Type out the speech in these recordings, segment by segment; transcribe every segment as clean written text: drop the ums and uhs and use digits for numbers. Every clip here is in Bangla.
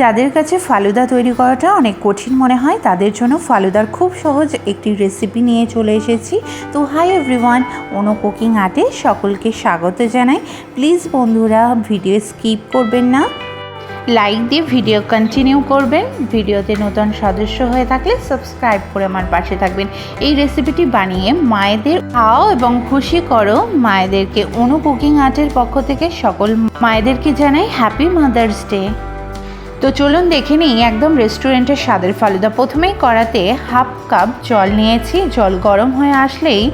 যাদের কাছে ফালুদা তৈরি করাটা অনেক কঠিন মনে হয় তাদের জন্য ফালুদার খুব সহজ একটি রেসিপি নিয়ে চলে এসেছি। তো হাই এভরিওয়ান, অনু কুকিং আর্টে সকলকে স্বাগত জানাই। প্লিজ বন্ধুরা ভিডিও স্কিপ করবেন না, লাইক দিয়ে ভিডিও কন্টিনিউ করবেন। ভিডিওতে নতুন সদস্য হয়ে থাকলে সাবস্ক্রাইব করে আমার পাশে থাকবেন। এই রেসিপিটি বানিয়ে মায়েদের খাও এবং খুশি করো। মায়েদেরকে অনু কুকিং আর্টের পক্ষ থেকে সকল মায়েদেরকে জানাই হ্যাপি মাদার্স ডে। তো চলুন দেখে নিই একদম রেস্টুরেন্টের স্বাদের ফালুদা। প্রথমেই কড়াতে হাফ কাপ জল নিয়েছি। জল গরম হয়ে আসলেই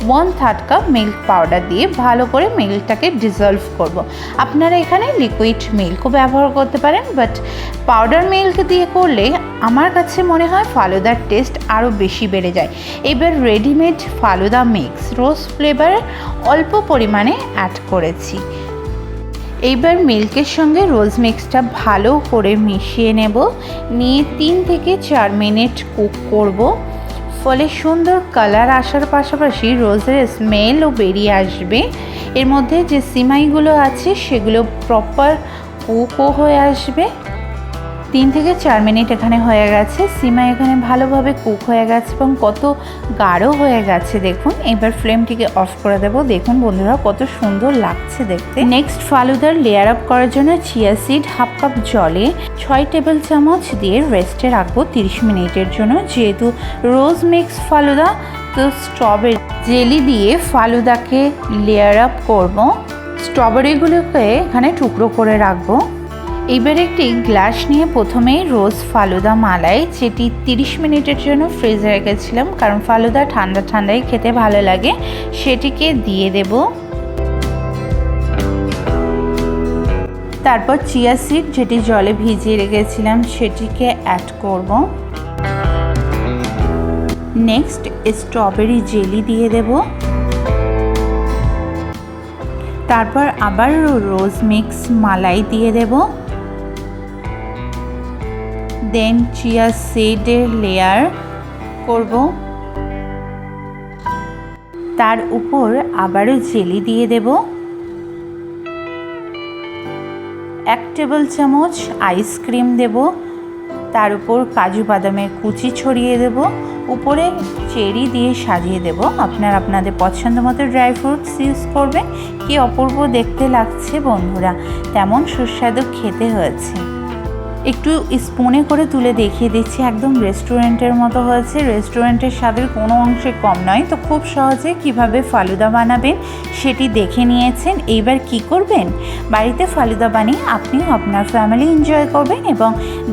1/3 কাপ মিল্ক পাউডার দিয়ে ভালো করে মিল্কটাকে ডিজলভ করব। আপনারা এখানে লিকুইড মিল্কও ব্যবহার করতে পারেন, বাট পাউডার মিল্ক দিয়ে করলে আমার কাছে মনে হয় ফালুদার টেস্ট আরও বেশি বেড়ে যায়। এবার রেডিমেড ফালুদা মিক্স রোজ ফ্লেভার অল্প পরিমাণে অ্যাড করেছি। এইবার মিল্কের সঙ্গে রোজ মিক্সটা ভালো করে মিশিয়ে নেব। নিয়ে 3 থেকে 4 মিনিট কুক করব। ফলে সুন্দর কালার আসার পাশাপাশি রোজের স্মেলও বেরিয়ে আসবে। এর মধ্যে যে সিমাইগুলো আছে সেগুলো প্রপার কুকও হয়ে আসবে। 3 থেকে 4 মিনিট এখানে হয়ে গেছে। সিমাই এখানে ভালোভাবে কুক হয়ে গেছে এবং কত গাঢ় হয়ে গেছে দেখুন। এবার ফ্লেমটিকে অফ করে দেবো। দেখুন বন্ধুরা কত সুন্দর লাগছে দেখতে। নেক্সট ফালুদার লেয়ার আপ করার জন্য চিয়া সিড হাফ কাপ জলে 6 টেবিল চামচ দিয়ে রেস্টে রাখবো 30 মিনিটের জন্য। যেহেতু রোজ মিক্স ফালুদা, তো স্ট্রবেরি জেলি দিয়ে ফালুদাকে লেয়ার আপ করব। স্ট্রবেরিগুলোকে এখানে টুকরো করে রাখবো। এবার একটি গ্লাস নিয়ে প্রথমেই রোজ ফালুদা মালাই, যেটি 30 মিনিটের জন্য ফ্রিজে রেখেছিলাম কারণ ফালুদা ঠান্ডা ঠান্ডাই খেতে ভালো লাগে, সেটিকে দিয়ে দেব। তারপর চিয়া সিড যেটি জলে ভিজিয়ে রেখেছিলাম সেটিকে অ্যাড করব। নেক্সট স্ট্রবেরি জেলি দিয়ে দেব। তারপর আবার রোজ মিক্স মালাই দিয়ে দেব। দেন চিয়া সিডের লেয়ার করব। তার উপর আবারও জেলি দিয়ে দেব। 1 টেবিল চামচ আইসক্রিম দেব। তার উপর কাজু বাদামের কুচি ছড়িয়ে দেব। উপরে চেরি দিয়ে সাজিয়ে দেব। আপনারা আপনাদের পছন্দ মতো ড্রাই ফ্রুটস ইউজ করবেন। কি অপূর্ব দেখতে লাগছে বন্ধুরা, তেমন সুস্বাদু খেতে হয়েছে। একটু স্পুনে করে তুলে দেখিয়ে দিচ্ছি, একদম রেস্টুরেন্টের মতো হয়েছে। রেস্টুরেন্টের স্বাদের কোনো অংশে কম নয়। তো খুব সহজে কিভাবে ফালুদা বানাবেন সেটি দেখে নিয়েছেন। এইবার কি করবেন, বাড়িতে ফালুদা বানিয়ে আপনিও আপনার ফ্যামিলি এনজয় করবেন এবং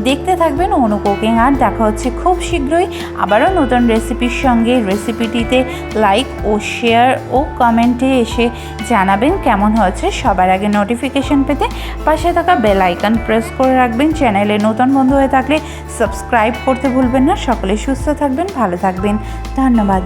দেখতে থাকবেন অনু কুকিং আর্ট। দেখা হচ্ছে খুব শীঘ্রই আবারও নতুন রেসিপির সঙ্গে। রেসিপিটিতে লাইক ও শেয়ার ও কমেন্টে এসে জানাবেন কেমন হয়েছে। সবার আগে নোটিফিকেশন পেতে পাশে থাকা বেল আইকন প্রেস করে রাখবেন। চ্যানেলে নতুন বন্ধু হয়ে থাকলে সাবস্ক্রাইব করতে ভুলবেন না। সকলে সুস্থ থাকবেন, ভালো থাকবেন। ধন্যবাদ।